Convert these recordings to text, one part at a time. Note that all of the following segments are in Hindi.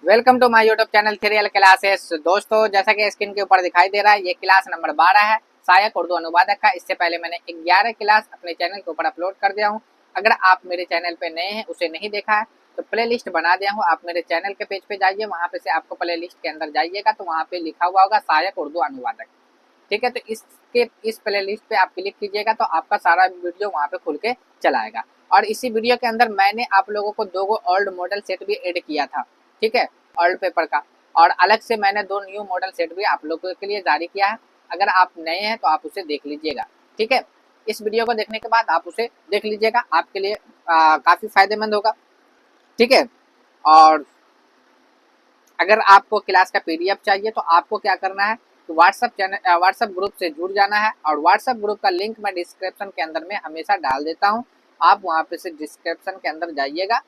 Welcome to my YouTube channel थ्रियल क्लासेस। दोस्तों, जैसा कि स्क्रीन के ऊपर दिखाई दे रहा है, ये क्लास नंबर 12 है, सहायक उर्दू अनुवादक का। इससे पहले मैंने 11 क्लास अपने चैनल के ऊपर अपलोड कर दिया हूँ। अगर आप मेरे चैनल पे नए हैं, उसे नहीं देखा है, तो प्ले लिस्ट बना दिया हूँ। आप मेरे चैनल के पेज पे जाइए, वहाँ पे से आपको प्ले लिस्ट के अंदर जाइएगा तो वहाँ पे लिखा हुआ होगा सहायक उर्दू अनुवादक। ठीक है, तो इस प्ले लिस्ट पे आप क्लिक कीजिएगा तो आपका सारा वीडियो वहाँ पे खुल के चला आएगा। और इसी वीडियो के अंदर मैंने आप लोगों को 2 ओल्ड मॉडल सेट भी ऐड किया था। ठीक है, ओल्ड पेपर का। और अलग से मैंने 2 न्यू मॉडल सेट भी आप लोगों के लिए जारी किया है। अगर आप नए हैं तो आप उसे देख लीजिएगा। ठीक है, इस वीडियो को देखने के बाद आप उसे देख लीजिएगा, आपके लिए काफ़ी फायदेमंद होगा। ठीक है, और अगर आपको क्लास का पीडीएफ चाहिए तो आपको क्या करना है, तो व्हाट्सएप ग्रुप से जुड़ जाना है। और व्हाट्सएप ग्रुप का लिंक मैं डिस्क्रिप्शन के अंदर में हमेशा डाल देता हूँ। आप वहाँ पे से डिस्क्रिप्शन के अंदर जाइएगा,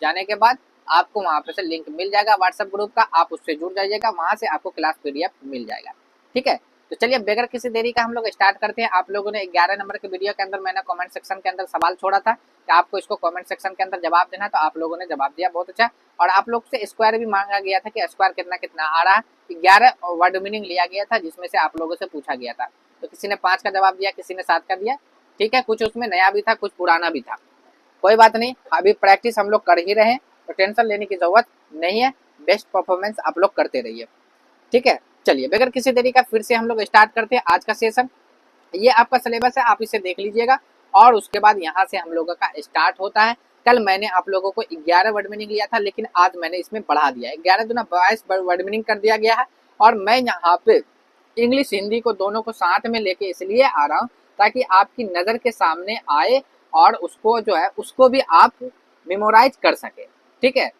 जाने के बाद आपको वहाँ पे से लिंक मिल जाएगा व्हाट्सएप ग्रुप का, आप उससे जुड़ जाइएगा, वहाँ से आपको क्लास पीडीएफ मिल जाएगा। ठीक है, तो चलिए बगैर किसी देरी का हम लोग स्टार्ट करते हैं। आप लोगों ने 11 नंबर के वीडियो के अंदर मैंने कमेंट सेक्शन के अंदर सवाल छोड़ा था कि आपको इसको कमेंट सेक्शन के अंदर जवाब देना, तो आप लोगों ने जवाब दिया, बहुत अच्छा। और आप लोग से स्क्वायर भी मांगा गया था कि स्क्वायर कितना कितना आ रहा है। 11 वर्ड मीनिंग लिया गया था, जिसमें से आप लोगों से पूछा गया था। तो किसी ने 5 का जवाब दिया, किसी ने 7 का दिया। ठीक है, कुछ उसमें नया भी था, कुछ पुराना भी था। कोई बात नहीं, अभी प्रैक्टिस हम लोग कर ही रहे हैं, तो टेंशन लेने की जरूरत नहीं है। बेस्ट परफॉर्मेंस आप लोग करते रहिए। ठीक है, चलिए बगैर किसी देरी का फिर से हम लोग स्टार्ट करते हैं आज का सेशन। ये आपका सिलेबस है, आप इसे देख लीजिएगा। और उसके बाद यहाँ से हम लोगों का स्टार्ट होता है। कल मैंने आप लोगों को 11 वर्ड मीनिंग लिया था, लेकिन आज मैंने इसमें बढ़ा दिया है, 11 दूना 22 वर्ड मीनिंग कर दिया गया है। और मैं यहाँ पे इंग्लिश हिंदी को दोनों को साथ में लेके इसलिए आ रहा हूँ ताकि आपकी नज़र के सामने आए और उसको जो है उसको भी आप मेमोराइज कर सके। ठीक है,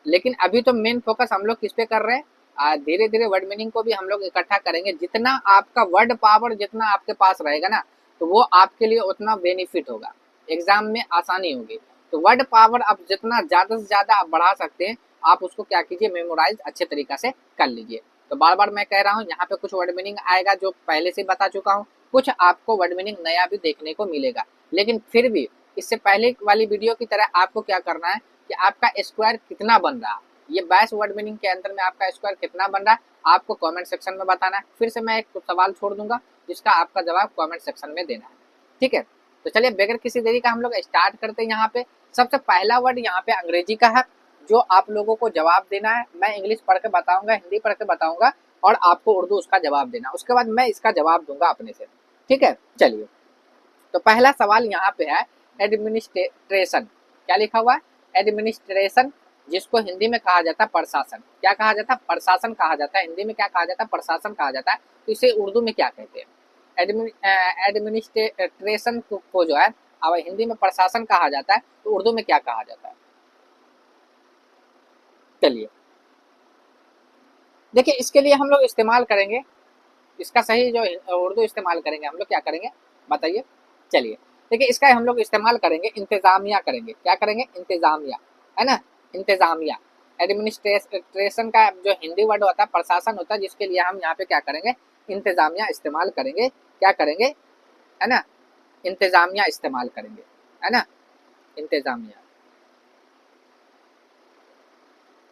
लेकिन अभी तो मेन फोकस हम लोग किस पे कर रहे हैं, धीरे धीरे वर्ड मीनिंग को भी हम लोग इकट्ठा करेंगे। जितना आपका वर्ड पावर जितना आपके पास रहेगा ना, तो वो आपके लिए उतना बेनिफिट होगा, एग्जाम में आसानी होगी। तो वर्ड पावर आप जितना ज़्यादा से ज़्यादा आप बढ़ा सकते हैं, आप उसको क्या कीजिए, मेमोराइज अच्छे तरीका से कर लीजिए। तो बार बार मैं कह रहा हूँ, यहाँ पे कुछ वर्ड मीनिंग आएगा जो पहले से बता चुका हूँ, कुछ आपको वर्ड मीनिंग नया भी देखने को मिलेगा। लेकिन फिर भी इससे पहले वाली वीडियो की तरह आपको क्या करना है कि आपका स्क्वायर कितना बन रहा है, ये 22 वर्ड मीनिंग के अंदर में आपका स्क्वायर कितना बन रहा है, आपको कमेंट सेक्शन में बताना है। फिर से मैं एक सवाल छोड़ दूंगा जिसका आपका जवाब कमेंट सेक्शन में देना है। ठीक है, तो चलिए बगैर किसी देरी का हम लोग स्टार्ट करते हैं। यहाँ पे सबसे पहला वर्ड यहाँ पे अंग्रेजी का है, जो आप लोगों को जवाब देना है। मैं इंग्लिश पढ़ के बताऊंगा, हिंदी पढ़ के बताऊंगा, और आपको उर्दू उसका जवाब देना, उसके बाद मैं इसका जवाब दूंगा अपने से। ठीक है, चलिए, तो पहला सवाल यहाँ पे है एडमिनिस्ट्रेशन। क्या लिखा हुआ है, एडमिनिस्ट्रेशन, जिसको हिंदी में कहा जाता है प्रशासन। क्या कहा जाता है, प्रशासन कहा जाता है। हिंदी में क्या कहा जाता है, प्रशासन कहा जाता है। तो इसे उर्दू में क्या कहते हैं, एडमिनिस्ट्रेशन को जो है, अब हिंदी में प्रशासन कहा जाता है, तो उर्दू में क्या कहा जाता है। चलिए देखिए, इसके लिए हम लोग इस्तेमाल करेंगे, इसका सही जो उर्दू इस्तेमाल करेंगे हम लोग, क्या करेंगे बताइए। चलिए देखिए, इसका हम लोग इस्तेमाल करेंगे, इंतजामिया करेंगे। क्या करेंगे, इंतजामिया, है ना, इंतजामिया। एडमिनिस्ट्रेशन का जो हिंदी वर्ड होता है प्रशासन होता है, जिसके लिए हम यहाँ पे क्या करेंगे, इंतजामिया इस्तेमाल करेंगे। क्या करेंगे, है ना, इंतजामिया इस्तेमाल करेंगे, है ना, इंतजामिया,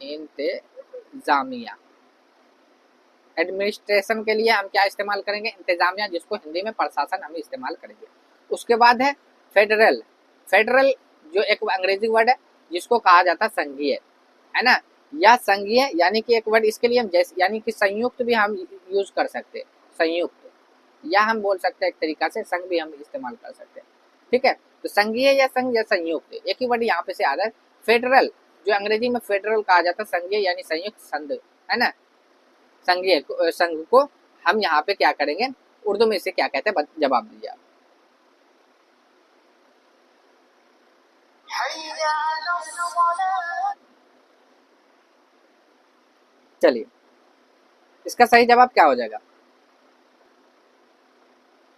इंतजामिया। एडमिनिस्ट्रेशन के लिए हम क्या इस्तेमाल करेंगे, इंतजामिया, जिसको हिंदी में प्रशासन हम इस्तेमाल करेंगे। उसके बाद है फेडरल। फेडरल जो एक अंग्रेजी वर्ड है, जिसको कहा जाता है संघीय, है ना, या संघीय, यानी कि एक वर्ड इसके लिए हम जैसे, यानी कि संयुक्त भी हम यूज कर सकते हैं, संयुक्त, या हम बोल सकते हैं एक तरीका से संघ भी हम इस्तेमाल कर सकते हैं। ठीक है, तो संघीय या संघ या संयुक्त, एक ही वर्ड यहाँ पे से आ रहा है। फेडरल जो अंग्रेजी में फेडरल कहा जाता है, संघीय यानी संयुक्त संघ, है ना, संघीय संघ को हम यहाँ पे क्या करेंगे, उर्दू में इसे क्या कहते हैं, जवाब दीजिए आप। चलिए, इसका सही जवाब क्या हो जाएगा,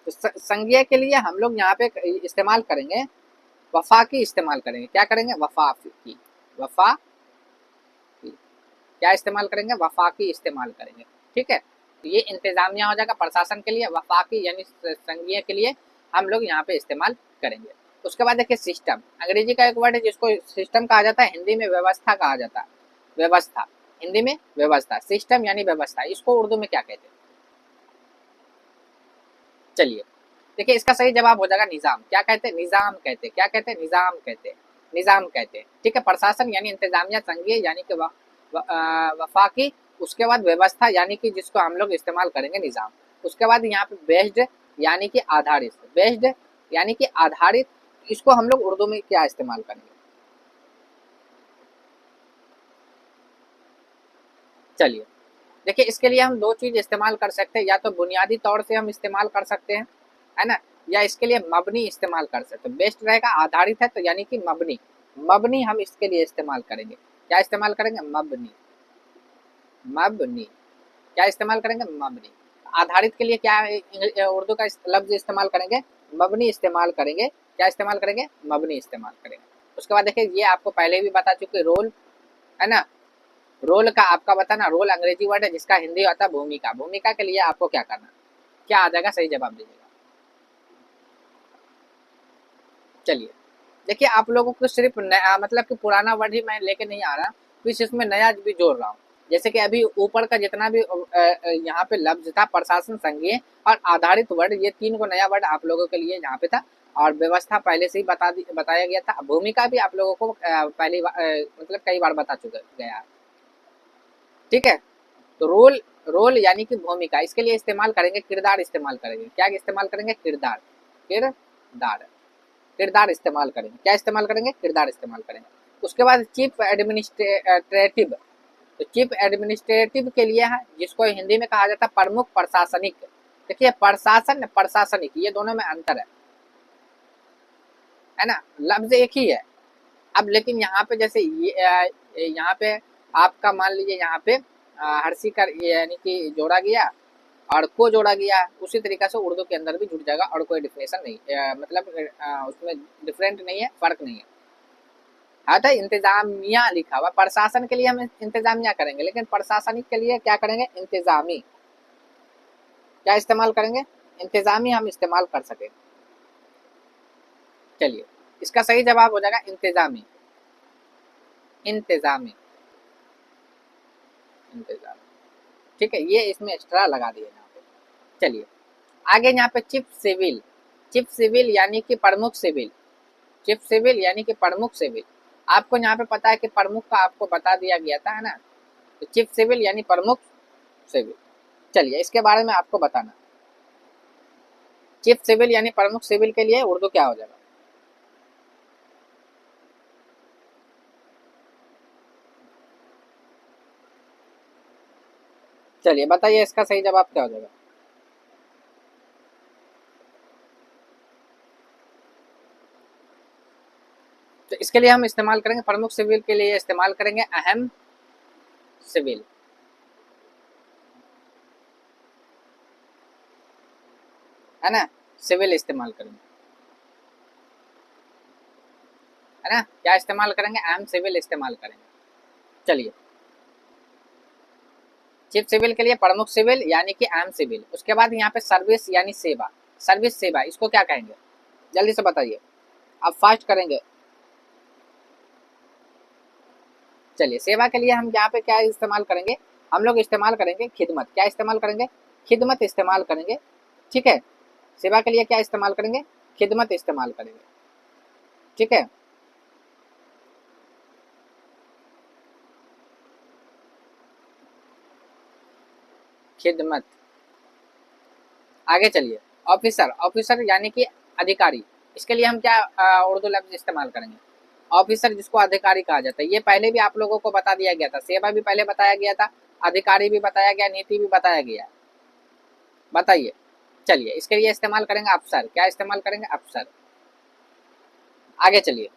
तो संघीय के लिए हम लोग यहाँ पे इस्तेमाल करेंगे, वफाकी इस्तेमाल करेंगे। क्या करेंगे, वफाकी, वफाकी, क्या इस्तेमाल करेंगे, वफाकी इस्तेमाल करेंगे। ठीक है, तो ये इंतजामिया हो जाएगा प्रशासन के लिए, वफाकी यानी संघीय के लिए हम लोग यहाँ पे इस्तेमाल करेंगे। उसके बाद देखिए सिस्टम, अंग्रेजी का एक वर्ड है जिसको सिस्टम कहा जाता है, हिंदी में व्यवस्था कहा जाता है, व्यवस्था। हिंदी में व्यवस्था, सिस्टम यानी व्यवस्था, इसको उर्दू में क्या कहते हैं? चलिए देखिए, इसका सही जवाब हो जाएगा निज़ाम। क्या कहते हैं? निज़ाम कहते हैं। क्या कहते हैं? निज़ाम कहते हैं। निज़ाम कहते हैं। ठीक है, प्रशासन यानी इंतजामिया, संघीय यानी कि वफाकी, उसके बाद व्यवस्था यानी कि जिसको हम लोग इस्तेमाल करेंगे निज़ाम। उसके बाद यहाँ पे बेस्ड यानी कि आधारित, बेस्ड यानी कि आधारित, इसको हम लोग उर्दू में क्या इस्तेमाल करेंगे? चलिए देखिए, इसके लिए हम दो चीज़ इस्तेमाल कर सकते हैं, या तो बुनियादी तौर से हम इस्तेमाल कर सकते हैं, है ना, या इसके लिए मबनी इस्तेमाल कर सकते हैं। बेस्ट रहेगा आधारित है तो यानी कि मबनी, मबनी हम इसके लिए इस्तेमाल करेंगे। क्या इस्तेमाल करेंगे? मबनी, मबनी। क्या इस्तेमाल करेंगे? मबनी। आधारित के लिए क्या उर्दू का लफ्ज इस्तेमाल करेंगे? मबनी इस्तेमाल करेंगे। क्या इस्तेमाल करेंगे? मबनी इस्तेमाल करेंगे। उसके बाद देखिए, ये आपको पहले भी बता चुके, रोल, है ना, रोल का आपका बताना, रोल अंग्रेजी वर्ड है जिसका हिंदी आता है भूमिका। भूमिका के लिए आपको क्या करना, क्या आ जाएगा? सही जवाब दीजिएगा। चलिए देखिए, आप लोगों को सिर्फ नया मतलब कि पुराना वर्ड ही मैं लेके नहीं आ रहा, कुछ इसमें नया भी जोड़ रहा हूँ। जैसे कि अभी ऊपर का जितना भी यहाँ पे लफ्ज था, प्रशासन, संघीय और आधारित वर्ड, ये तीन को नया वर्ड आप लोगों के लिए यहाँ पे था। और व्यवस्था पहले से ही बताया गया था। भूमिका भी आप लोगों को पहली मतलब कई बार बता चुका गया। ठीक है, तो रोल, रोल यानी कि भूमिका, इसके लिए इस्तेमाल करेंगे किरदार, इस्तेमाल करेंगे। क्या इस्तेमाल करेंगे? किरदार, किरदार, किरदार इस्तेमाल करेंगे। क्या इस्तेमाल करेंगे? किरदार इस्तेमाल करेंगे। उसके बाद चीफ एडमिनिस्ट्रेटिव, तो चीफ एडमिनिस्ट्रेटिव के लिए है जिसको हिंदी में कहा जाता है प्रमुख प्रशासनिक। देखिए, प्रशासन प्रशासनिक ये दोनों में अंतर है ना, लफ्ज एक ही है। अब लेकिन यहाँ पे जैसे यहाँ पे आपका मान लीजिए, यहाँ पे हर्षी कर यानी कि जोड़ा गया और को जोड़ा गया, उसी तरीके से उर्दू के अंदर भी जुड़ जाएगा और कोई डिफिनेशन नहीं, मतलब उसमें डिफरेंट नहीं है, फर्क नहीं है। हाँ, तो इंतजामिया लिखा हुआ, प्रशासन के लिए हम इंतजामिया करेंगे, लेकिन प्रशासनिक के लिए क्या करेंगे? इंतजामी। क्या इस्तेमाल करेंगे? इंतजामी हम इस्तेमाल कर सके। चलिए, इसका सही जवाब हो जाएगा इंतजामी, इंतजामी, इंतजामी। ठीक है, ये इसमें एक्स्ट्रा लगा दिए यहाँ पे। चलिए आगे, यहाँ पे चीफ सिविल, चीफ सिविल यानी कि प्रमुख सिविल, चीफ सिविल यानी कि प्रमुख सिविल। आपको यहाँ पे पता है कि प्रमुख का आपको बता दिया गया था, है ना, तो चीफ सिविल यानी प्रमुख सिविल। चलिए, इसके बारे में आपको बताना, चीफ सिविल यानी प्रमुख सिविल के लिए उर्दू क्या हो जाएगा? चलिए बताइए, इसका सही जवाब क्या हो जाएगा? तो इसके लिए हम इस्तेमाल करेंगे, प्रमुख सिविल के लिए इस्तेमाल करेंगे अहम सिविल, है ना, सिविल इस्तेमाल करेंगे, है ना। क्या इस्तेमाल करेंगे? अहम सिविल इस्तेमाल करेंगे। चलिए, चीफ सिविल के लिए प्रमुख सिविल यानी कि अहम सिविल। उसके बाद यहाँ पे सर्विस यानी सेवा, सर्विस सेवा, इसको क्या कहेंगे? जल्दी से बताइए, अब फास्ट करेंगे। चलिए, सेवा के लिए हम यहाँ पे क्या इस्तेमाल करेंगे? हम लोग इस्तेमाल करेंगे खिदमत। क्या इस्तेमाल करेंगे? खिदमत इस्तेमाल करेंगे। ठीक है, सेवा के लिए क्या इस्तेमाल करेंगे? खिदमत इस्तेमाल करेंगे। ठीक है, खिदमत। आगे चलिए, ऑफिसर, ऑफिसर यानी कि अधिकारी, इसके लिए हम क्या उर्दू लफ्ज इस्तेमाल करेंगे? ऑफिसर जिसको अधिकारी कहा जाता है, ये पहले भी आप लोगों को बता दिया गया था। सेवा भी पहले बताया गया था, अधिकारी भी बताया गया, नीति भी बताया गया। बताइए। चलिए, इसके लिए इस्तेमाल करेंगे अफसर। क्या इस्तेमाल करेंगे? अफसर। आगे चलिए,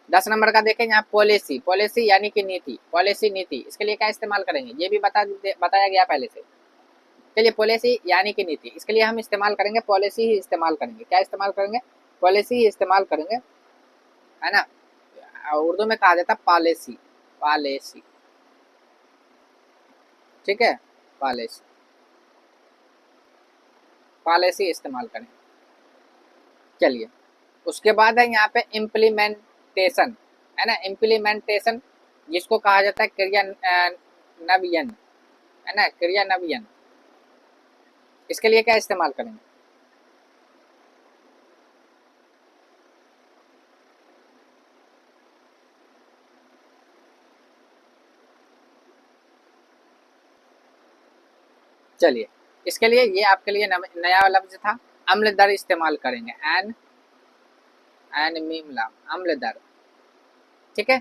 10 नंबर का देखें यहाँ, पॉलिसी, पॉलिसी यानी कि नीति, पॉलिसी नीति, इसके लिए क्या इस्तेमाल करेंगे? ये भी बताया गया पहले से। चलिए, पॉलिसी यानी कि नीति, इसके लिए हम इस्तेमाल करेंगे पॉलिसी ही इस्तेमाल करेंगे। क्या इस्तेमाल करेंगे? पॉलिसी ही इस्तेमाल करेंगे, है ना। उर्दू में कहा जाता है पॉलिसी, पॉलिसी। ठीक है, पॉलिसी, पॉलिसी इस्तेमाल करेंगे। चलिए, उसके बाद है यहाँ पे इम्प्लीमेंटेशन, है ना, इम्प्लीमेंटेशन, जिसको कहा जाता है क्रिया नवयन, है ना, क्रिया नवयन। इसके लिए क्या इस्तेमाल करेंगे? चलिए, इसके लिए ये आपके लिए नया लफ्ज था, अम्ल दर इस्तेमाल करेंगे। एन मीम लाम, अम्ल दर। ठीक है,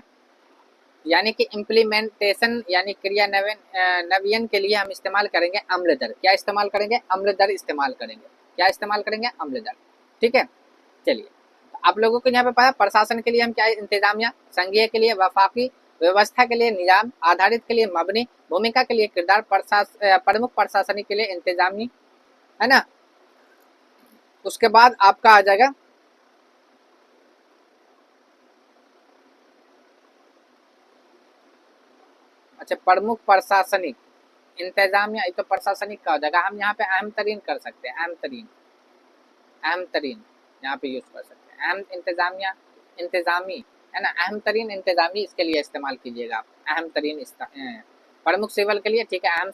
यानी कि इम्प्लीमेंटेशन यानी क्रिया नवीन के लिए हम इस्तेमाल करेंगे अम्ल दर। क्या इस्तेमाल करेंगे? अम्ल दर इस्तेमाल करेंगे। क्या इस्तेमाल करेंगे? अम्ल दर। ठीक है, चलिए, आप लोगों को यहाँ पे पता, प्रशासन के लिए हम क्या, इंतजामिया, संघीय के लिए वफाकी, व्यवस्था के लिए निजाम, आधारित के लिए मबनी, भूमिका के लिए किरदार, प्रमुख प्रशासनिक के लिए इंतजामी, है ना। उसके बाद आपका आ जाएगा अच्छा प्रमुख प्रशासनिक, इंतजामिया, ये तो प्रशासनिक का हो जाएगा। हम यहाँ पे अहम तरीन कर सकते हैं, अहम तरीन, अहम तरीन यहाँ पे यूज कर सकते हैं। अहम इंतजामिया, इंतजामी, है ना, अहम तरीन इंतजामी, इसके लिए इस्तेमाल कीजिएगा आप, अहम तरीन प्रमुख सिविल के लिए। ठीक है, अहम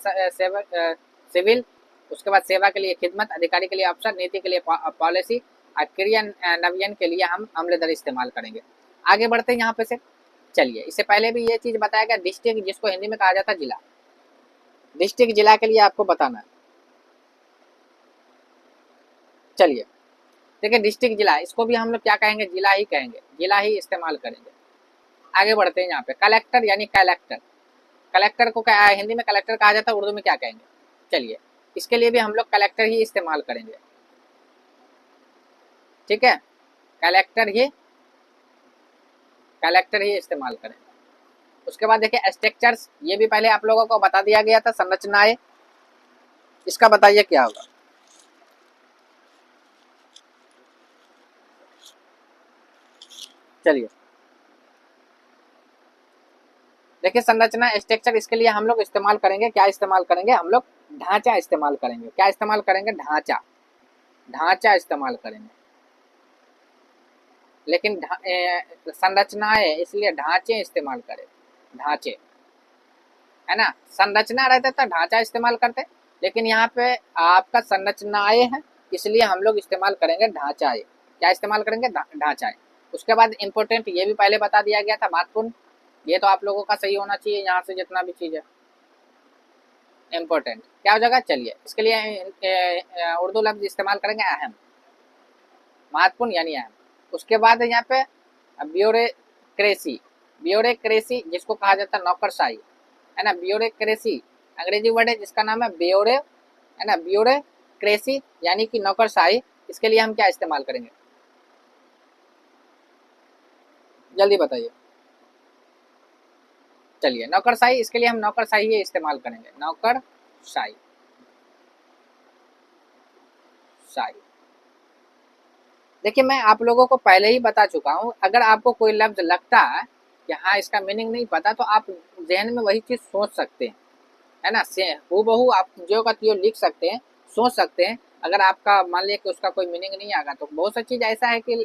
सिविल। उसके बाद सेवा के लिए खिदमत, अधिकारी के लिए अफसर, नीति के लिए पॉलिसी, और क्रिया नवीन के लिए हम अम्ल दर इस्तेमाल करेंगे। आगे बढ़ते हैं यहाँ पे से। चलिए, इससे पहले भी ये चीज बताया गया, डिस्ट्रिक्ट जिसको हिंदी में कहा जाता है जिला। डिस्ट्रिक्ट जिला के लिए आपको बताना है। चलिए, देखिए, डिस्ट्रिक्ट जिला, इसको भी हम लोग क्या कहेंगे? जिला ही कहेंगे, जिला ही इस्तेमाल करेंगे। आगे बढ़ते हैं यहाँ पे, कलेक्टर यानी कलेक्टर। कलेक्टर को क्या हिंदी में कलेक्टर कहा जाता है, उर्दू में क्या कहेंगे? चलिए, इसके लिए भी हम लोग कलेक्टर ही इस्तेमाल करेंगे। ठीक है, कलेक्टर ही, कलेक्टर ही इस्तेमाल करेंगे। उसके बाद देखिए स्ट्रक्चर्स, ये भी पहले आप लोगों को बता दिया गया था, संरचनाएं। इसका बताइए क्या होगा? चलिए, देखिए, संरचना स्ट्रक्चर, इसके लिए हम लोग इस्तेमाल करेंगे, क्या इस्तेमाल करेंगे? हम लोग ढांचा इस्तेमाल करेंगे। क्या इस्तेमाल करेंगे? ढांचा, ढांचा इस्तेमाल करेंगे। लेकिन संरचनाएं, इसलिए ढांचे इस्तेमाल करें, ढांचे, है ना। संरचना रहता तो ढांचा इस्तेमाल करते, लेकिन यहाँ पे आपका संरचनाएं है, इसलिए हम लोग इस्तेमाल करेंगे ढांचाए। क्या इस्तेमाल करेंगे? ढांचाए। उसके बाद इंपोर्टेंट, ये भी पहले बता दिया गया था, महत्वपूर्ण, ये तो आप लोगों का सही होना चाहिए यहाँ से जितना भी चीज है। इम्पोर्टेंट क्या हो जाएगा? चलिए, इसके लिए उर्दू लफ्ज इस्तेमाल करेंगे अहम, महत्वपूर्ण यानी अहम। उसके बाद यहाँ पे ब्यूरोक्रेसी, ब्यूरोक्रेसी जिसको कहा जाता है नौकरशाही, है ना, ब्यूरोक्रेसी अंग्रेजी वर्ड है जिसका नाम है ब्यूरो, है ना, ब्यूरोक्रेसी यानी कि नौकरशाही। इसके लिए हम क्या इस्तेमाल करेंगे? जल्दी बताइए। चलिए, नौकरशाही, इसके लिए हम नौकरशाही ही इस्तेमाल करेंगे, नौकरशाही, शाही। देखिए, मैं आप लोगों को पहले ही बता चुका हूँ, अगर आपको कोई लफ्ज लगता है कि हाँ इसका मीनिंग नहीं पता, तो आप जहन में वही चीज सोच सकते हैं, है ना, से हूबहू आप जो का त्यों लिख सकते हैं, सोच सकते हैं। अगर आपका मान लिया कि उसका कोई मीनिंग नहीं आएगा, तो बहुत सा चीज ऐसा है कि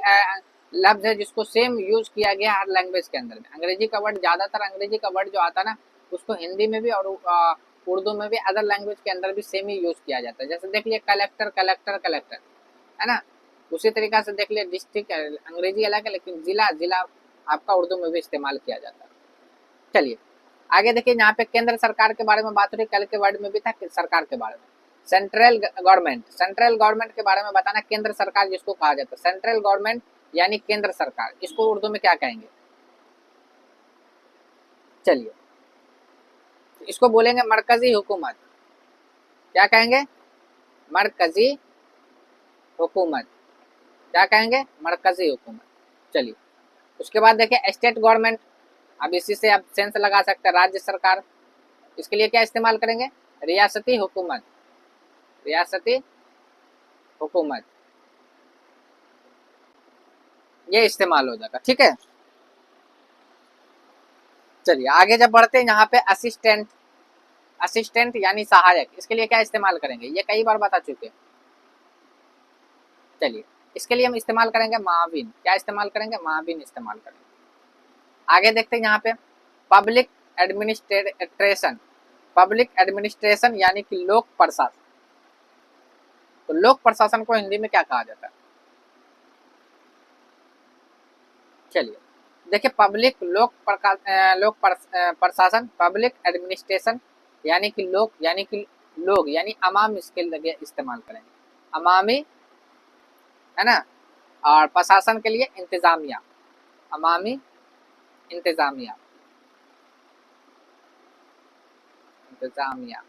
लफ्ज है जिसको सेम यूज किया गया हर लैंग्वेज के अंदर में। अंग्रेजी का वर्ड, ज्यादातर अंग्रेजी का वर्ड जो आता है ना, उसको हिंदी में भी और उर्दू में भी, अदर लैंग्वेज के अंदर भी सेम ही यूज किया जाता है। जैसे देख लिया कलेक्टर, कलेक्टर, कलेक्टर, है ना। उसी तरीका से देख लिया डिस्ट्रिक्ट, अंग्रेजी अलग है, लेकिन जिला, जिला आपका उर्दू में भी इस्तेमाल किया जाता है। चलिए, आगे देखिए, यहाँ पे केंद्र सरकार के बारे में बात हो रही, कल के वर्ड में भी था सरकार के बारे में। सेंट्रल गवर्नमेंट, सेंट्रल गवर्नमेंट के बारे में बताना, केंद्र सरकार जिसको कहा जाता है, सेंट्रल गवर्नमेंट यानी केंद्र सरकार, इसको उर्दू में क्या कहेंगे? चलिए, इसको बोलेंगे मरकजी हुकूमत। क्या कहेंगे? मरकजी हुकूमत। क्या कहेंगे? मरकजी हुकूमत। चलिए, उसके बाद देखिए स्टेट गवर्नमेंट, अब इसी से आप सेंस लगा सकते हैं, राज्य सरकार। इसके लिए क्या इस्तेमाल करेंगे? रियासती हुकूमत, रियासती हुकूमत, ये इस्तेमाल हो जाएगा। ठीक है, चलिए आगे जब बढ़ते हैं, यहाँ पे असिस्टेंट, असिस्टेंट यानी सहायक, इसके लिए क्या इस्तेमाल करेंगे? ये कई बार बता चुके हैं। चलिए, इसके लिए हम इस्तेमाल करेंगे माविन। क्या इस्तेमाल करेंगे? माविन इस्तेमाल करेंगे। आगे देखते हैं यहाँ पे पब्लिक एडमिनिस्ट्रेशन, पब्लिक एडमिनिस्ट्रेशन यानी कि लोक प्रशासन। तो लोक प्रशासन को हिंदी में क्या कहा जाता है? चलिए देखिए, पब्लिक लोक प्रशासन, पब्लिक एडमिनिस्ट्रेशन यानी कि लोक, यानी कि लोग, यानी अमाम इसके लगे इस्तेमाल करेंगे, अमामी, है ना। और प्रशासन के लिए इंतजामिया, अमामी इंतजामिया, इंतजामिया,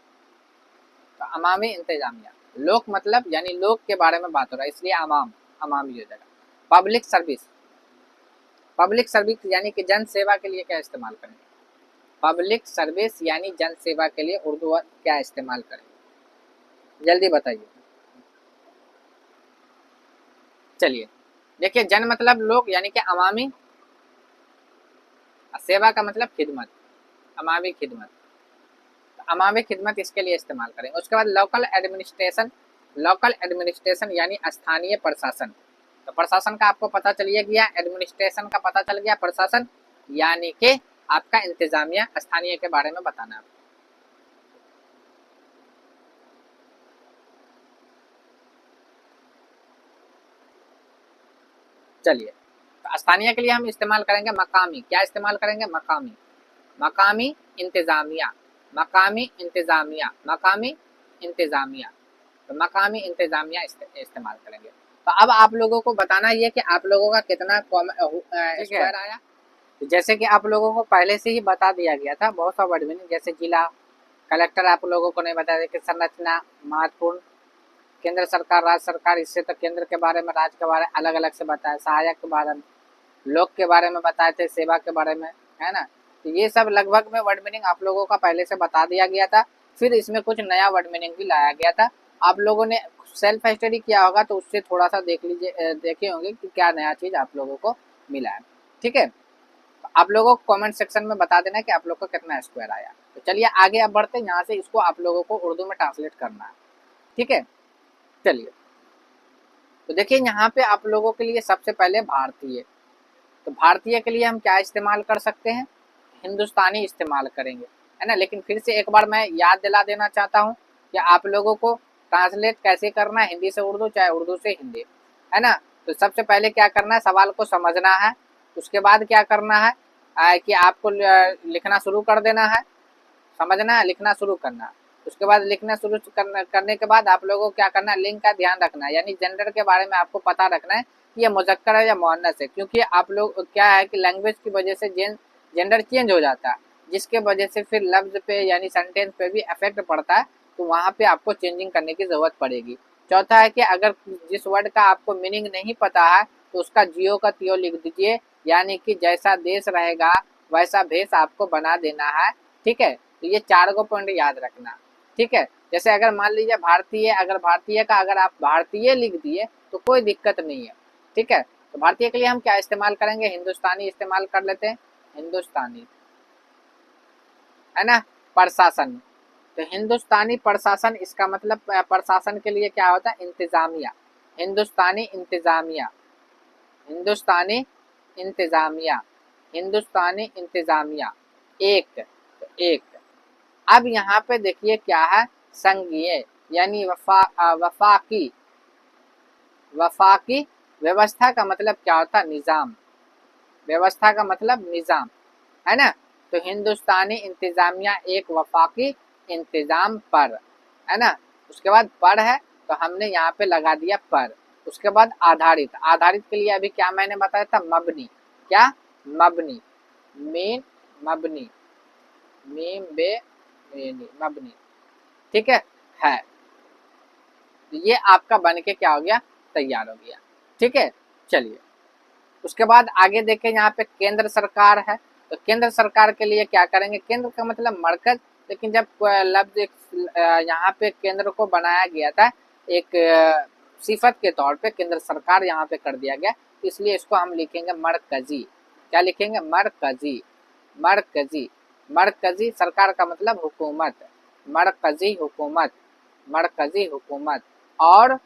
तो अमामी इंतजामिया। लोक मतलब यानी लोग के बारे में बात हो रहा है, इसलिए अमाम, अमामी हो जाएगा। पब्लिक सर्विस, पब्लिक सर्विस यानी कि जन सेवा के लिए क्या इस्तेमाल करेंगे? पब्लिक सर्विस यानी जन सेवा के लिए उर्दू क्या इस्तेमाल करेंगे? जल्दी बताइए। चलिए देखिए, जन मतलब लोग यानी कि अवामी, सेवा का मतलब खिदमत, अमामी खिदमत, तो अमामी खिदमत इसके लिए इस्तेमाल करेंगे। उसके बाद लोकल एडमिनिस्ट्रेशन, लोकल एडमिनिस्ट्रेशन यानी स्थानीय प्रशासन। तो प्रशासन का आपको पता चलिए गया, एडमिनिस्ट्रेशन का पता चल गया, प्रशासन यानी कि आपका इंतजामिया, स्थानीय के बारे में बताना है। चलिए, तो स्थानीय के लिए हम इस्तेमाल करेंगे मकामी, क्या इस्तेमाल करेंगे? मकामी, मकामी इंतजामिया, मकामी इंतजामिया, मकामी इंतजामिया, तो मकामी इंतजामिया इस्तेमाल करेंगे। तो अब आप लोगों को बताना ये कि आप लोगों का कितना स्क्वायर आया। तो जैसे कि आप लोगों को पहले से ही बता दिया गया था बहुत सा वर्ड मीनिंग, जैसे जिला, कलेक्टर आप लोगों को नहीं बताया कि संरचना, महत्वपूर्ण, केंद्र सरकार, राज्य सरकार, इससे तो केंद्र के बारे में, राज्य के बारे में अलग अलग से बताया, सहायक के बारे में, लोक के बारे में बताए थे, सेवा के बारे में, है ना। तो ये सब लगभग में वर्ड मीनिंग आप लोगों का पहले से बता दिया गया था। फिर इसमें कुछ नया वर्ड मीनिंग भी लाया गया था। आप लोगों ने सेल्फ स्टडी किया होगा तो उससे थोड़ा सा देख लीजिए, देखे होंगे कि क्या नया चीज आप लोगों को मिला है। ठीक है, तो आप लोगों को कमेंट सेक्शन में बता देना कि आप लोग को कितना स्क्वायर आया। तो चलिए आगे अब बढ़ते हैं, यहाँ से इसको आप लोगों को उर्दू में ट्रांसलेट करना है। ठीक है, चलिए तो देखिए यहाँ पे आप लोगों के लिए सबसे पहले भारतीय, तो भारतीय के लिए हम क्या इस्तेमाल कर सकते हैं? हिंदुस्तानी इस्तेमाल करेंगे, है ना। लेकिन फिर से एक बार मैं याद दिला देना चाहता हूँ कि आप लोगों को ट्रांसलेट कैसे करना है, हिंदी से उर्दू चाहे उर्दू से हिंदी, है ना। तो सबसे पहले क्या करना है, सवाल को समझना है। उसके बाद क्या करना है कि आपको लिखना शुरू कर देना है, समझना है, लिखना शुरू करना है। उसके बाद लिखना शुरू करने के बाद आप लोगों को क्या करना है, लिंग का ध्यान रखना है, यानी जेंडर के बारे में आपको पता रखना है कि ये मुजक्कर है या मुअन्नस है, क्योंकि आप लोग क्या है कि लैंग्वेज की वजह से जेंडर चेंज हो जाता है, जिसके वजह से फिर लफ्ज पे यानी सेंटेंस पे भी इफेक्ट पड़ता है, तो वहाँ पे आपको चेंजिंग करने की जरूरत पड़ेगी। चौथा है कि अगर जिस वर्ड का आपको मीनिंग नहीं पता है तो उसका जियो का तियो लिख दीजिए, यानी कि जैसा देश रहेगा वैसा भेष आपको बना देना है। ठीक है, तो ये 4 को पॉइंट याद रखना। ठीक है, जैसे अगर मान लीजिए भारतीय, अगर भारतीय का अगर आप भारतीय लिख दिए तो कोई दिक्कत नहीं है। ठीक है, तो भारतीय के लिए हम क्या इस्तेमाल करेंगे, हिंदुस्तानी इस्तेमाल कर लेते हैं, हिंदुस्तानी, है ना। प्रशासन, तो हिंदुस्तानी प्रशासन, इसका मतलब प्रशासन के लिए क्या होता है, इंतजामिया, हिंदुस्तानी इंतजामिया, हिंदुस्तानी इंतजामिया, हिंदुस्तानी इंतजामिया। एक, तो एक। अब यहाँ पे देखिए क्या है, संघीय यानी वफाकी, वफाकी व्यवस्था का मतलब क्या होता है, निजाम, व्यवस्था का मतलब निजाम, है ना। तो हिंदुस्तानी इंतजामिया एक वफाकी इंतजाम पर, है ना। उसके बाद पर है तो हमने यहाँ पे लगा दिया पर। उसके बाद आधारित, आधारित के लिए अभी क्या मैंने बताया था, मबनी, क्या, मबनी, मीन, मबनी, मीम बे मबनी। ठीक है, तो ये आपका बन के क्या हो गया, तैयार हो गया। ठीक है, चलिए उसके बाद आगे देखें, यहाँ पे केंद्र सरकार है, तो केंद्र सरकार के लिए क्या करेंगे, केंद्र का मतलब मरकज, लेकिन जब लफ्ज यहाँ पे केंद्र को बनाया गया था एक सिफत के तौर पे, केंद्र सरकार यहाँ पे कर दिया गया, इसलिए इसको हम लिखेंगे मरकजी। क्या लिखेंगे, मरकजी, मरकजी, मरकजी सरकार का मतलब हुकूमत, मरकजी हुकूमत, मरकजी हुकूमत। और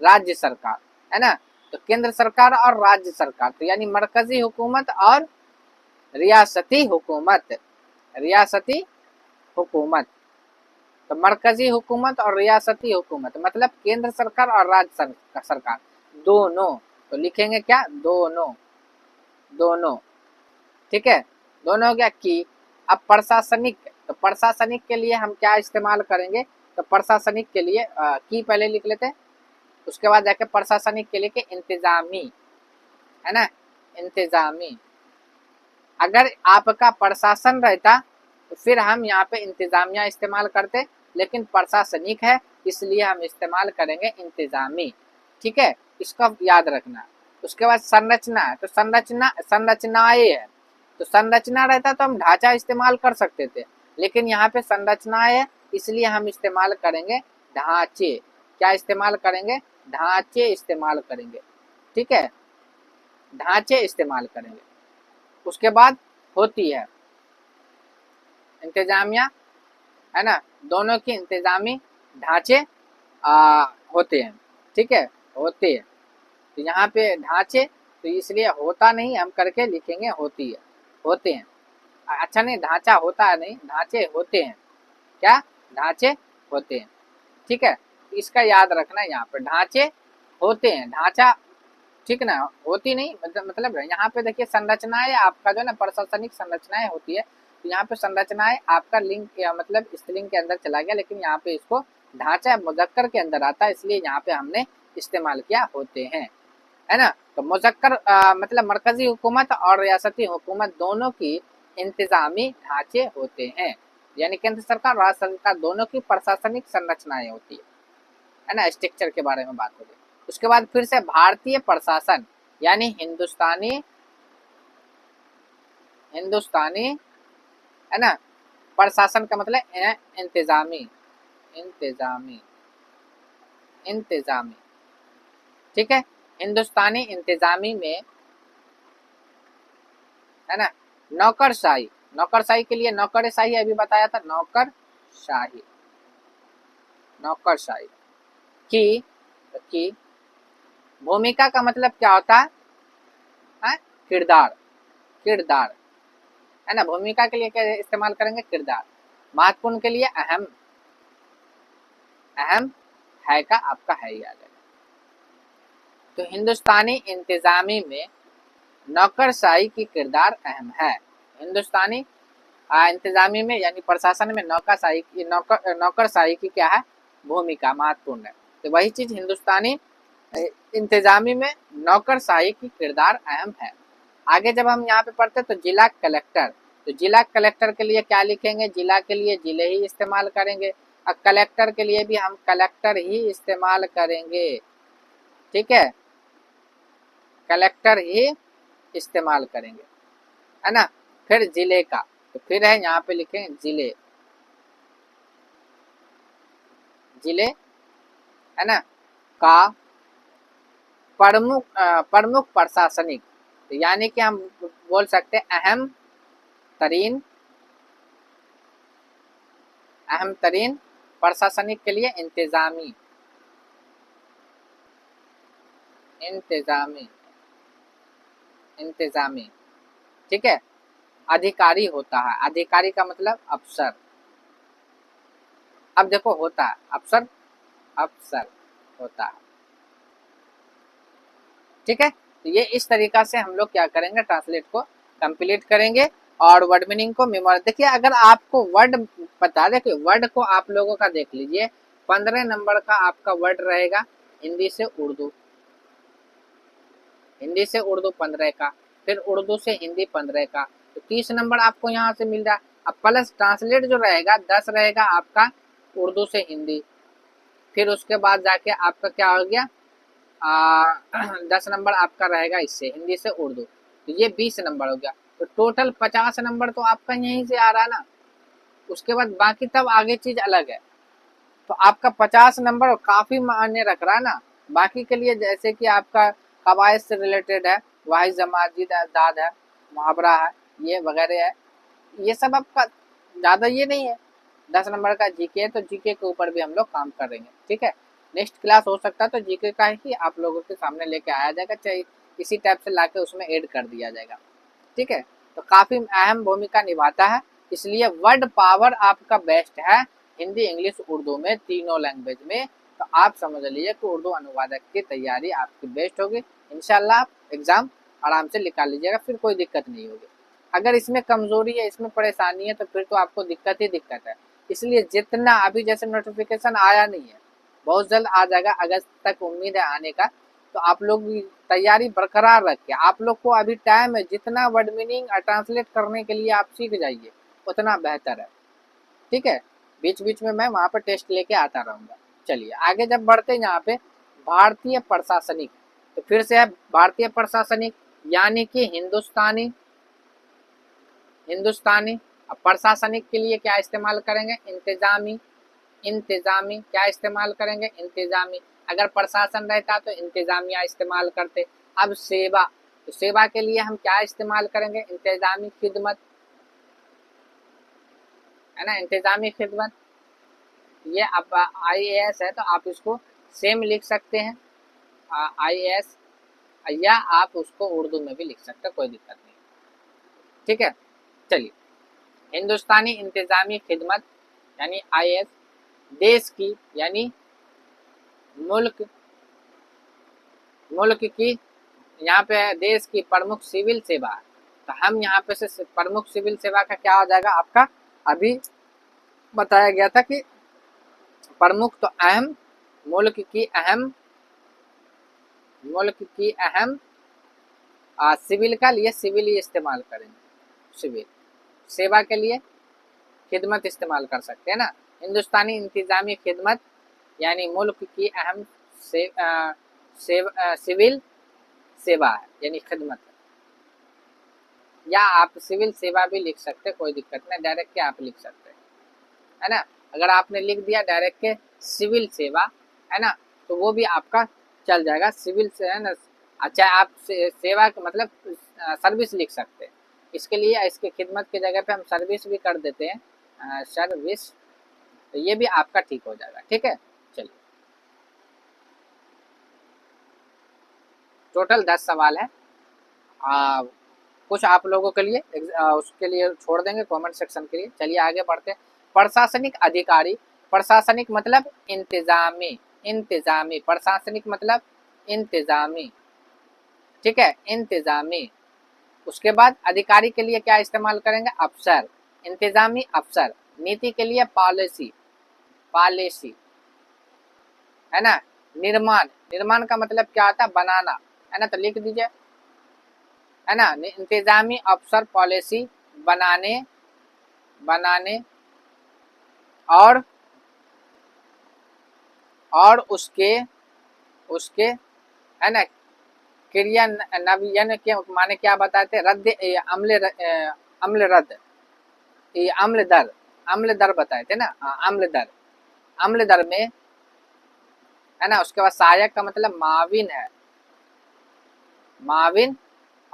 राज्य सरकार, है ना। तो केंद्र सरकार और राज्य सरकार, तो यानी मरकजी हुकूमत और रियासती हुकूमत, रियासती हुकूमत। तो मरकजी हुकूमत और रियासती हुकूमत मतलब केंद्र सरकार और राज्य सरकार दोनों। तो लिखेंगे क्या, दोनों, दोनों, ठीक है, दोनों हो गया की। अब प्रशासनिक, तो प्रशासनिक के लिए हम क्या इस्तेमाल करेंगे, तो प्रशासनिक के लिए की पहले लिख लेते हैं, उसके बाद जाके प्रशासनिक के लिए के इंतजामी, है ना, इंतजामी। अगर आपका प्रशासन रहता तो फिर हम यहाँ पे इंतजामिया इस्तेमाल करते, लेकिन प्रशासनिक है इसलिए हम इस्तेमाल करेंगे इंतजामी, ठीक है, इसका याद रखना। उसके बाद संरचना है, तो संरचनाएं है, तो संरचना रहता तो हम ढांचा इस्तेमाल कर सकते थे, लेकिन यहाँ पे संरचनाएं है इसलिए हम इस्तेमाल करेंगे ढांचे। क्या इस्तेमाल करेंगे, ढांचे इस्तेमाल करेंगे, ठीक है, ढांचे इस्तेमाल करेंगे। उसके बाद होती है इंतजामिया, है ना, दोनों की इंतजामी ढांचे होते हैं, ठीक है, होते हैं। तो यहाँ पे ढांचे, तो इसलिए होता नहीं हम करके लिखेंगे होती है, होते हैं। अच्छा नहीं, ढांचा होता है नहीं, ढांचे होते हैं, क्या, ढांचे होते हैं, ठीक है, इसका याद रखना। यहाँ पे ढांचे होते हैं, ढांचा, ठीक ना, होती नहीं मतलब यहाँ पे देखिए संरचनाएं आपका जो है ना प्रशासनिक संरचनाएं होती है, तो यहाँ पे संरचनाएं आपका लिंग या मतलब स्त्रीलिंग के अंदर चला गया, लेकिन यहाँ पे इसको ढांचा मुजक्कर के अंदर आता है, इसलिए यहाँ पे हमने इस्तेमाल किया होते हैं, है ना। तो मुजक्कर मतलब मरकजी हुकूमत और रियासती हुकूमत दोनों की इंतजामी ढांचे होते हैं, यानी केंद्र सरकार राज्य सरकार दोनों की प्रशासनिक संरचनाएं होती है ना, स्ट्रक्चर के बारे में बात हो गई। उसके बाद फिर से भारतीय प्रशासन यानी हिंदुस्तानी, हिंदुस्तानी, है ना, प्रशासन का मतलब इंतजामी, इंतजामी, इंतजामी, ठीक है, हिंदुस्तानी इंतजामी में, है ना, नौकरशाही, नौकरशाही के लिए नौकरशाही अभी बताया था, नौकरशाही, नौकरशाही की भूमिका का मतलब क्या होता है, किरदार, किरदार, है ना, भूमिका के लिए क्या इस्तेमाल करेंगे, किरदार। महत्वपूर्ण के लिए अहम, अहम है का आपका है ही आ जाएगा। तो हिंदुस्तानी इंतजामी में नौकरशाही की किरदार अहम है, हिंदुस्तानी इंतजामी में यानी प्रशासन में नौकरशाही की नौकरशाही की क्या है, भूमिका महत्वपूर्ण है। तो वही चीज हिंदुस्तानी इंतजामी में नौकरशाही की किरदार अहम है। आगे जब हम यहाँ पे पढ़ते तो जिला कलेक्टर, तो जिला कलेक्टर के लिए क्या लिखेंगे, जिला के लिए जिले ही इस्तेमाल करेंगे, और कलेक्टर के लिए भी हम कलेक्टर ही इस्तेमाल करेंगे, ठीक है, कलेक्टर ही इस्तेमाल करेंगे, है ना। फिर जिले का, तो फिर है यहाँ पे लिखें जिले, जिले, है ना, का प्रमुख प्रमुख प्रशासनिक, तो यानी कि हम बोल सकते हैं अहम तरीन, अहम तरीन प्रशासनिक के लिए इंतजामी, इंतजामी, इंतजामी, ठीक है। अधिकारी होता है, अधिकारी का मतलब अफसर, अब देखो होता है अफसर, अफसर होता है, ठीक है। तो ये इस तरीका से हम लोग क्या करेंगे, ट्रांसलेट को कंप्लीट करेंगे और वर्ड मीनिंग को मेमोराइज। देखिए अगर आपको वर्ड पता, देखिए वर्ड को आप लोगों का देख लीजिए, 15 नंबर का आपका वर्ड रहेगा हिंदी से उर्दू, हिंदी से उर्दू 15 का, फिर उर्दू से हिंदी 15 का, तो 30 नंबर आपको यहाँ से मिल रहा है। अब प्लस ट्रांसलेट जो रहेगा 10 रहेगा आपका उर्दू से हिंदी, फिर उसके बाद जाके आपका क्या हो गया 10 नंबर आपका रहेगा इससे हिंदी से उर्दू, तो ये 20 नंबर हो गया। तो टोटल 50 नंबर तो आपका यहीं से आ रहा है ना। उसके बाद बाकी तब आगे चीज अलग है, तो आपका 50 नंबर काफी मायने रख रहा है ना। बाकी के लिए जैसे कि आपका कवायद से रिलेटेड है, वाहिद जमाजी दाद है, मुहावरा है, ये वगैरह है, ये सब आपका ज्यादा ये नहीं है। 10 नंबर का जीके है, तो जीके के ऊपर भी हम लोग काम करेंगे, ठीक है। नेक्स्ट क्लास हो सकता है तो जीके का ही आप लोगों के सामने लेके आया जाएगा, चाहे इसी टाइप से लाके उसमें ऐड कर दिया जाएगा, ठीक है। तो काफ़ी अहम भूमिका निभाता है। इसलिए वर्ड पावर आपका बेस्ट है हिंदी, इंग्लिश, उर्दू में, तीनों लैंग्वेज में। तो आप समझ लीजिए कि उर्दू अनुवादक की तैयारी आपकी बेस्ट होगी। इंशाल्लाह आप एग्ज़ाम आराम से निकाल लीजिएगा, फिर कोई दिक्कत नहीं होगी। अगर इसमें कमज़ोरी है, इसमें परेशानी है, तो फिर तो आपको दिक्कत ही दिक्कत है। इसलिए जितना अभी जैसे नोटिफिकेशन आया नहीं है, बहुत जल्द आ जाएगा, अगस्त तक उम्मीद है आने का। तो आप लोग तैयारी बरकरार रखिए। आप लोग को अभी टाइम है, जितना वर्ड मीनिंग ट्रांसलेट करने के लिए आप सीख जाइए उतना बेहतर है। ठीक है, बीच बीच में मैं वहाँ पर टेस्ट लेके आता रहूँगा। चलिए आगे जब बढ़ते हैं यहाँ पे भारतीय प्रशासनिक, तो फिर से है भारतीय प्रशासनिक यानी कि हिंदुस्तानी। हिंदुस्तानी अब प्रशासनिक के लिए क्या इस्तेमाल करेंगे? इंतजामी। इंतजामी क्या इस्तेमाल करेंगे? इंतजामी। अगर प्रशासन रहता तो इंतजामिया इस्तेमाल करते। अब सेवा, तो सेवा के लिए हम क्या इस्तेमाल करेंगे? इंतजामी खिदमत, है ना, इंतजामी खिदमत। ये अब IAS है तो आप इसको सेम लिख सकते हैं, IAS, या आप उसको उर्दू में भी लिख सकते हैं, कोई दिक्कत नहीं। ठीक है, चलिए हिंदुस्तानी इंतजामी खिदमत यानी IAS, देश की यानी मुल्क, मुल्क की, यहाँ पे देश की प्रमुख सिविल सेवा। तो हम यहाँ पे से प्रमुख सिविल सेवा का क्या हो जाएगा आपका? अभी बताया गया था कि प्रमुख तो अहम, मुल्क की अहम, मुल्क की अहम, सिविल का लिए सिविल ही इस्तेमाल करेंगे। सिविल सेवा के लिए खिदमत इस्तेमाल कर सकते हैं ना। हिंदुस्तानी इंतजामी खिदमत यानी मुल्क की अहम सिविल सेवा है यानी खिदमत, या आप सिविल सेवा भी लिख सकते, कोई दिक्कत नहीं, डायरेक्ट के आप लिख सकते हैं, है ना। अगर आपने लिख दिया डायरेक्ट के सिविल सेवा, है ना, तो वो भी आपका चल जाएगा, सिविल से, है ना। अच्छा, आप सेवा का मतलब सर्विस लिख सकते हैं। इसके लिए इसके खिदमत की जगह पे हम सर्विस भी कर देते हैं, सर्विस, तो ये भी आपका ठीक हो जाएगा। ठीक है, चलिए टोटल 10 सवाल है। कुछ आप लोगों के लिए उसके लिए छोड़ देंगे कमेंट सेक्शन के लिए। चलिए आगे बढ़ते हैं। प्रशासनिक अधिकारी, प्रशासनिक मतलब इंतजामी, इंतजामी, प्रशासनिक मतलब इंतजामी। ठीक है, इंतजामी। उसके बाद अधिकारी के लिए क्या इस्तेमाल करेंगे? अफसर, इंतजामी अफसर। नीति के लिए पॉलिसी, पॉलिसी, है ना। निर्माण, निर्माण का मतलब क्या होता है? बनाना, है ना, तो लिख दीजिए, है ना। इंतजामी अफसर पॉलिसी बनाने, बनाने और उसके, उसके, है ना, क्रिया नवीन के माने क्या बताते? रद्द, अम्ल, अम्ल रद्द, ये अम्ल दर, अम्ल दर बताए थे ना, अम्ल दर, अम्ल दर में, है ना। उसके बाद सहायक का मतलब माविन है, माविन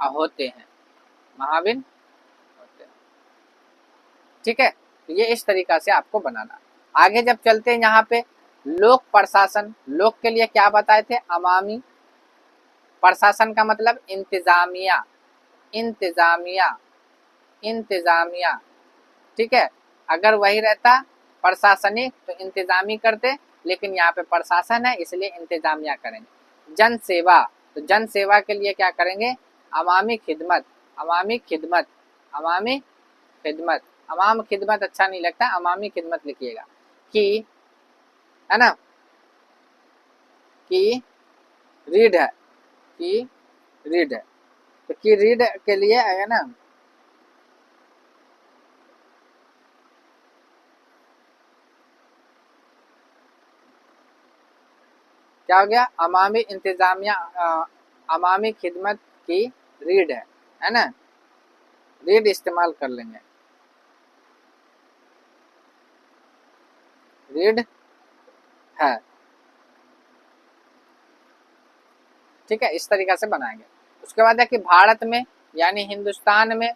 होते हैं, माविन होते हैं। ठीक है, तो ये इस तरीका से आपको बनाना। आगे जब चलते हैं यहाँ पे लोक प्रशासन, लोक के लिए क्या बताए थे? अवामी। प्रशासन का मतलब इंतजामिया, इंतजामिया, इंतजामिया। ठीक है, अगर वही रहता प्रशासनिक तो इंतजामी करते, लेकिन यहाँ पे प्रशासन है इसलिए इंतजामिया करेंगे। जन सेवा, तो जन सेवा के लिए क्या करेंगे? अवामी खिदमत, अवामी खिदमत, अवामी खिदमत। अवाम खिदमत अच्छा नहीं लगता, अवामी खिदमत लिखिएगा। कि, है ना, कि रीड है, कि रीड है, तो की रीड के लिए है ना, क्या हो गया? अवामी इंतजामिया, अवामी खिदमत की रीड है ना, रीड इस्तेमाल कर लेंगे, रीड है। ठीक है, इस तरीका से बनाएंगे। उसके बाद है कि भारत में यानी हिंदुस्तान में,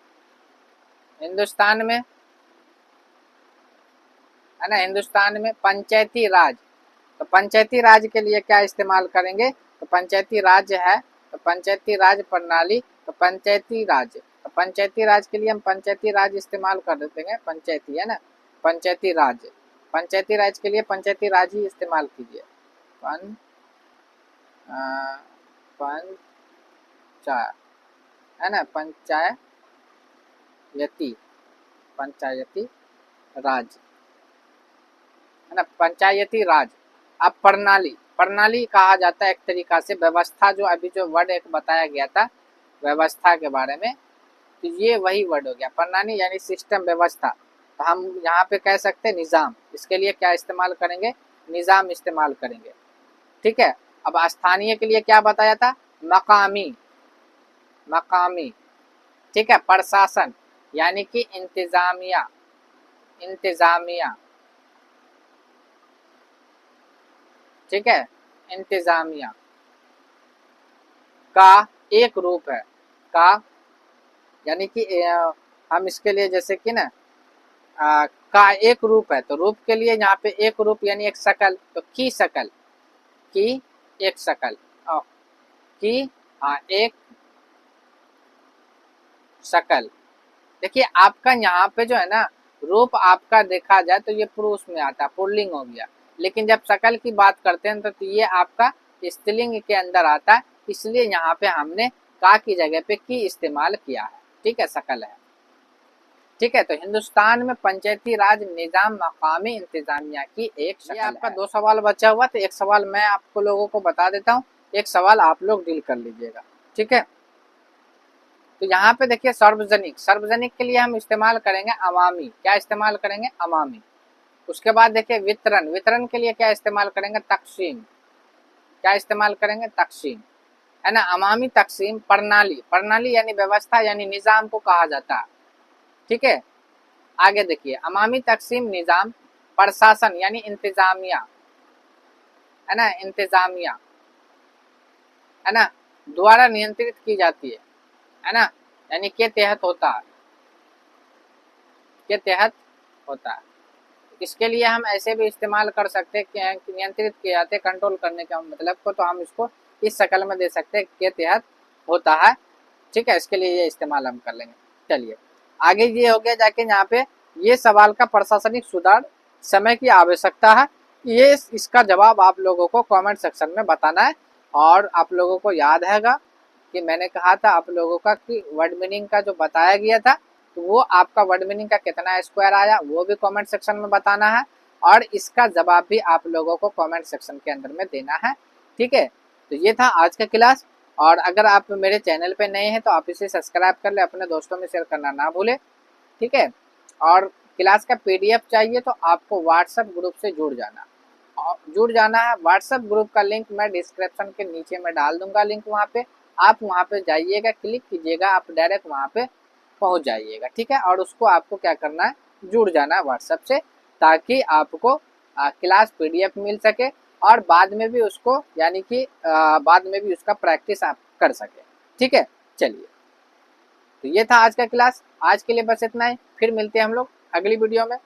हिंदुस्तान में, है ना, हिंदुस्तान में पंचायती राज, तो पंचायती राज के लिए क्या इस्तेमाल करेंगे? तो पंचायती राज है, तो पंचायती राज प्रणाली, तो पंचायती राज, तो पंचायती राज के लिए हम पंचायती राज इस्तेमाल कर देंगे, पंचायती है ना, पंचायती राज। पंचायती राज के लिए पंचायती राज ही इस्तेमाल कीजिए। पंचा है ना, पंचायती, पंचायती राज है ना, पंचायती राज। अब प्रणाली, प्रणाली कहा जाता है एक तरीका से व्यवस्था, जो अभी जो वर्ड एक बताया गया था व्यवस्था के बारे में, तो ये वही वर्ड हो गया प्रणाली, यानी सिस्टम, व्यवस्था। तो हम यहाँ पे कह सकते हैं निज़ाम, इसके लिए क्या इस्तेमाल करेंगे, निज़ाम इस्तेमाल करेंगे। ठीक है। अब स्थानीय के लिए क्या बताया था, मकामी, मकामी। ठीक है। प्रशासन यानी कि इंतजामिया, इंतजामिया। ठीक है, इंतजामिया का एक रूप है, का यानी कि हम इसके लिए जैसे कि ना का एक रूप है, तो रूप के लिए यहाँ पे एक रूप यानी एक शकल, तो की शकल, की एक शकल, की एक शकल। देखिए आपका यहाँ पे जो है ना रूप आपका देखा जाए तो ये पुरुष में आता है, पुल्लिंग हो गया, लेकिन जब शकल की बात करते हैं तो ये आपका स्त्रीलिंग के अंदर आता है, इसलिए यहाँ पे हमने का की जगह पे की इस्तेमाल किया है। ठीक है, शकल है। ठीक है, तो हिंदुस्तान में पंचायती राज निजाम मकामी इंतजामिया की एक शकल है। आपका 2 सवाल बचा हुआ, तो एक सवाल मैं आपको लोगों को बता देता हूँ, एक सवाल आप लोग डील कर लीजिएगा। ठीक है, तो यहाँ पे देखिए सार्वजनिक, सार्वजनिक के लिए हम इस्तेमाल करेंगे अवामी, क्या इस्तेमाल करेंगे, अवामी। उसके बाद देखिए वितरण, वितरण के लिए क्या इस्तेमाल करेंगे, तकसीम, क्या इस्तेमाल करेंगे, तकसीम है ना, अवामी तकसीम। प्रणाली, प्रणाली यानी व्यवस्था यानी निजाम को कहा जाता है। ठीक है, आगे देखिए अवामी तकसीम निजाम। प्रशासन यानी इंतजामिया है ना, इंतजामिया है ना, द्वारा नियंत्रित की जाती है ना, यानी के तहत होता है, के तहत होता है। इसके लिए हम ऐसे भी इस्तेमाल कर सकते हैं कि नियंत्रित किए जाते, कंट्रोल करने का मतलब को, तो हम इसको इस शक्ल में दे सकते हैं, के तहत होता है। ठीक है, इसके लिए ये इस्तेमाल हम कर लेंगे। चलिए आगे ये हो गया जाके यहाँ पे ये सवाल का प्रशासनिक सुधार समय की आवश्यकता है, ये इसका जवाब आप लोगों को कमेंट सेक्शन में बताना है। और आप लोगों को याद हैगा कि मैंने कहा था आप लोगों का कि वर्ड मीनिंग का जो बताया गया था, तो वो आपका वर्ड मीनिंग का कितना स्क्वायर आया वो भी कमेंट सेक्शन में बताना है, और इसका जवाब भी आप लोगों को कमेंट सेक्शन के अंदर में देना है। ठीक है, तो ये था आज का क्लास, और अगर आप मेरे चैनल पे नए हैं तो आप इसे सब्सक्राइब कर ले, अपने दोस्तों में शेयर करना ना भूले। ठीक है, और क्लास का पीडीएफ चाहिए तो आपको व्हाट्सएप ग्रुप से जुड़ जाना है। व्हाट्सएप ग्रुप का लिंक मैं डिस्क्रिप्शन के नीचे में डाल दूंगा, लिंक वहाँ पे, आप वहाँ पे जाइएगा, क्लिक कीजिएगा, आप डायरेक्ट वहाँ पे पहुँच जाइएगा। ठीक है, और उसको आपको क्या करना है, जुड़ जाना है व्हाट्सएप से, ताकि आपको क्लास पीडीएफ मिल सके, और बाद में भी उसको यानी कि बाद में भी उसका प्रैक्टिस आप कर सके। ठीक है, चलिए तो ये था आज का क्लास, आज के लिए बस इतना ही, फिर मिलते हैं हम लोग अगली वीडियो में।